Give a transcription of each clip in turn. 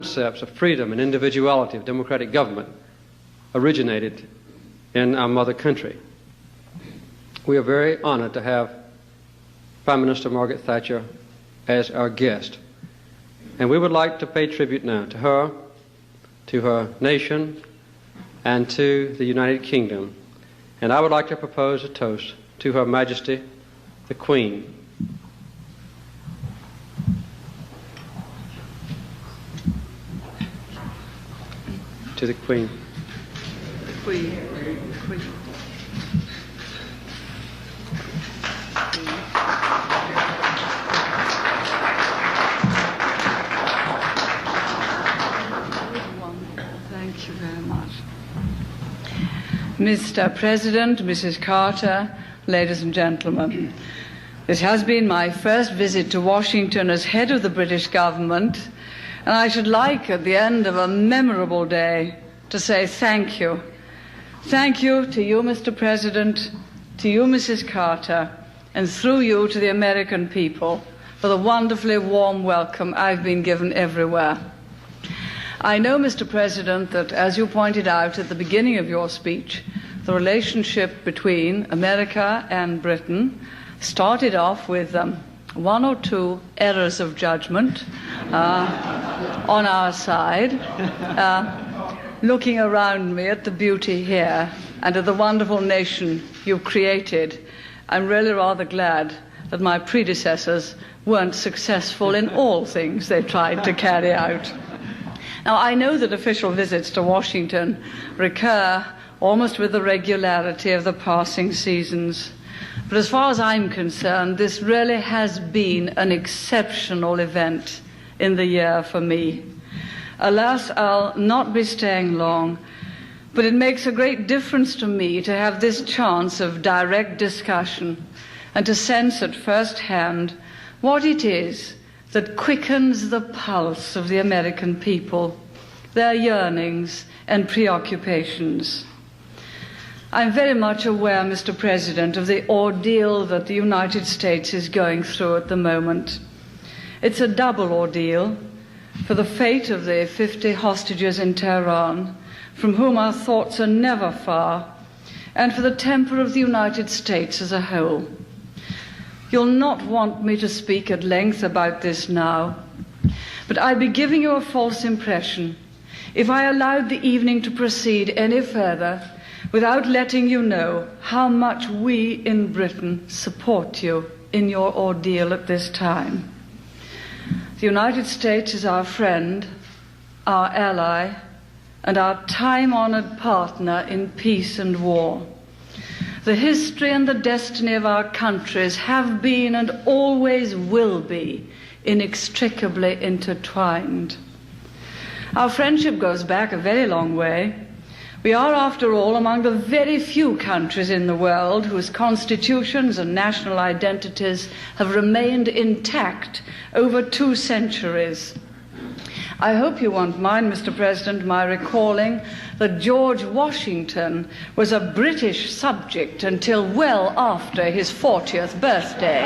concepts of freedom and individuality of democratic government originated in our mother country. We are very honored to have Prime Minister Margaret Thatcher as our guest. And we would like to pay tribute now to her nation, and to the United Kingdom. And I would like to propose a toast to Her Majesty, the Queen. To the Queen. Queen. Queen. Thank you very much. Mr. President, Mrs. Carter, ladies and gentlemen, this has been my first visit to Washington as head of the British government, and I should like, at the end of a memorable day, to say thank you. Thank you to you, Mr. President, to you, Mrs. Carter, and through you to the American people for the wonderfully warm welcome I've been given everywhere. I know, Mr. President, that, as you pointed out at the beginning of your speech, the relationship between America and Britain started off with one or two errors of judgment on our side. Looking around me at the beauty here and at the wonderful nation you've created, I'm really rather glad that my predecessors weren't successful in all things they tried to carry out. Now, I know that official visits to Washington recur almost with the regularity of the passing seasons. But as far as I'm concerned, this really has been an exceptional event in the year for me. Alas, I'll not be staying long, but it makes a great difference to me to have this chance of direct discussion and to sense at first hand what it is that quickens the pulse of the American people, their yearnings and preoccupations. I'm very much aware, Mr. President, of the ordeal that the United States is going through at the moment. It's a double ordeal for the fate of the 50 hostages in Tehran, from whom our thoughts are never far, and for the temper of the United States as a whole. You'll not want me to speak at length about this now, but I'd be giving you a false impression if I allowed the evening to proceed any further without letting you know how much we in Britain support you in your ordeal at this time. The United States is our friend, our ally, and our time-honored partner in peace and war. The history and the destiny of our countries have been and always will be inextricably intertwined. Our friendship goes back a very long way. We are, after all, among the very few countries in the world whose constitutions and national identities have remained intact over 2 centuries. I hope you won't mind, Mr. President, my recalling that George Washington was a British subject until well after his 40th birthday.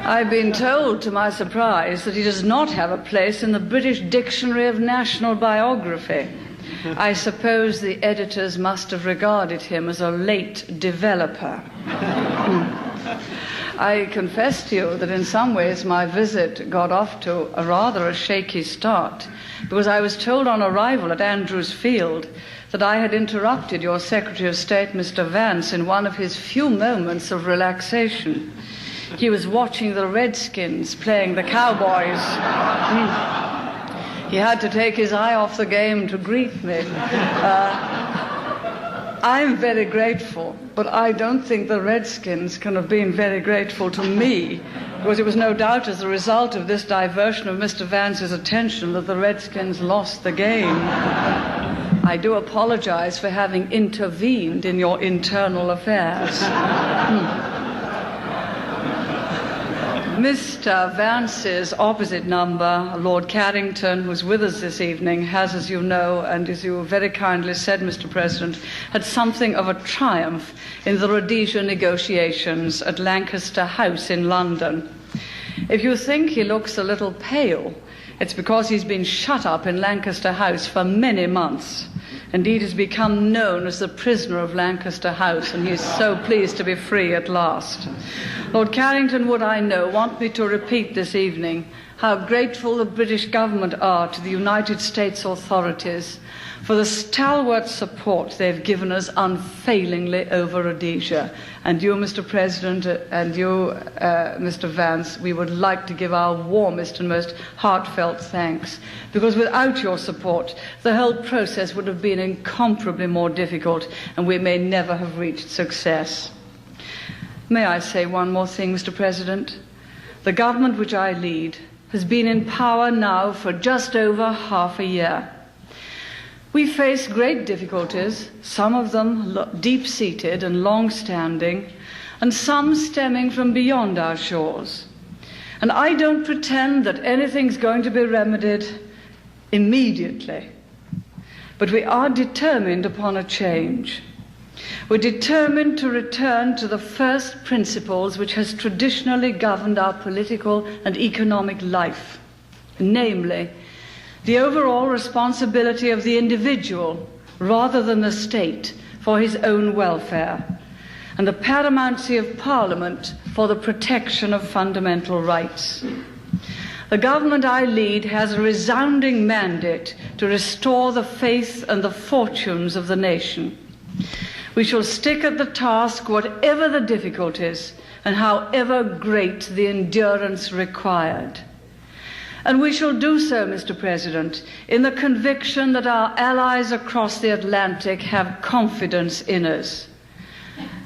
I've been told, to my surprise, that he does not have a place in the British Dictionary of National Biography. I suppose the editors must have regarded him as a late developer. I confess to you that in some ways my visit got off to a rather shaky start, because I was told on arrival at Andrews Field that I had interrupted your Secretary of State, Mr. Vance, in one of his few moments of relaxation. He was watching the Redskins playing the Cowboys. He had to take his eye off the game to greet me. I'm very grateful, but I don't think the Redskins can have been very grateful to me, because it was no doubt as a result of this diversion of Mr. Vance's attention that the Redskins lost the game. I do apologize for having intervened in your internal affairs. Mr. Vance's opposite number, Lord Carrington, who's with us this evening, has, as you know, and as you very kindly said, Mr. President, had something of a triumph in the Rhodesia negotiations at Lancaster House in London. If you think he looks a little pale, it's because he's been shut up in Lancaster House for many months. Indeed, has become known as the prisoner of Lancaster House, and he is so pleased to be free at last. Lord Carrington would, I know, want me to repeat this evening how grateful the British government are to the United States authorities for the stalwart support they've given us unfailingly over Rhodesia. And you, Mr. President, and you, Mr. Vance, we would like to give our warmest and most heartfelt thanks, because without your support, the whole process would have been incomparably more difficult, and we may never have reached success. May I say one more thing, Mr. President? The government which I lead has been in power now for just over half a year. We face great difficulties, some of them deep-seated and long-standing, and some stemming from beyond our shores. And I don't pretend that anything's going to be remedied immediately, but we are determined upon a change. We're determined to return to the first principles which has traditionally governed our political and economic life, namely, the overall responsibility of the individual rather than the state for his own welfare, and the paramountcy of Parliament for the protection of fundamental rights. The government I lead has a resounding mandate to restore the faith and the fortunes of the nation. We shall stick at the task whatever the difficulties and however great the endurance required. And we shall do so, Mr. President, in the conviction that our allies across the Atlantic have confidence in us,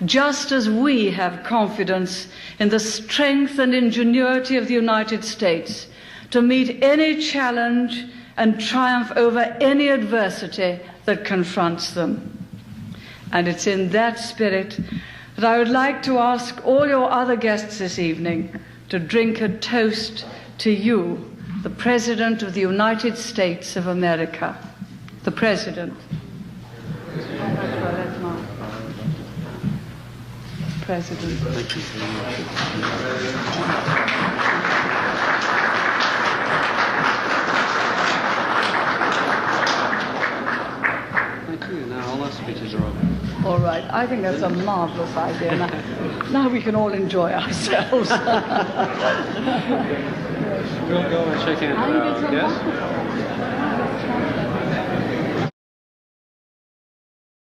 just as we have confidence in the strength and ingenuity of the United States to meet any challenge and triumph over any adversity that confronts them. And it's in that spirit that I would like to ask all your other guests this evening to drink a toast to you, the President of the United States of America. The President. President. Thank you. Thank you. Now all our speeches are over. All right. I think that's a marvelous idea. Now we can all enjoy ourselves. We'll go and shake hands. I think it's a Yes? wonderful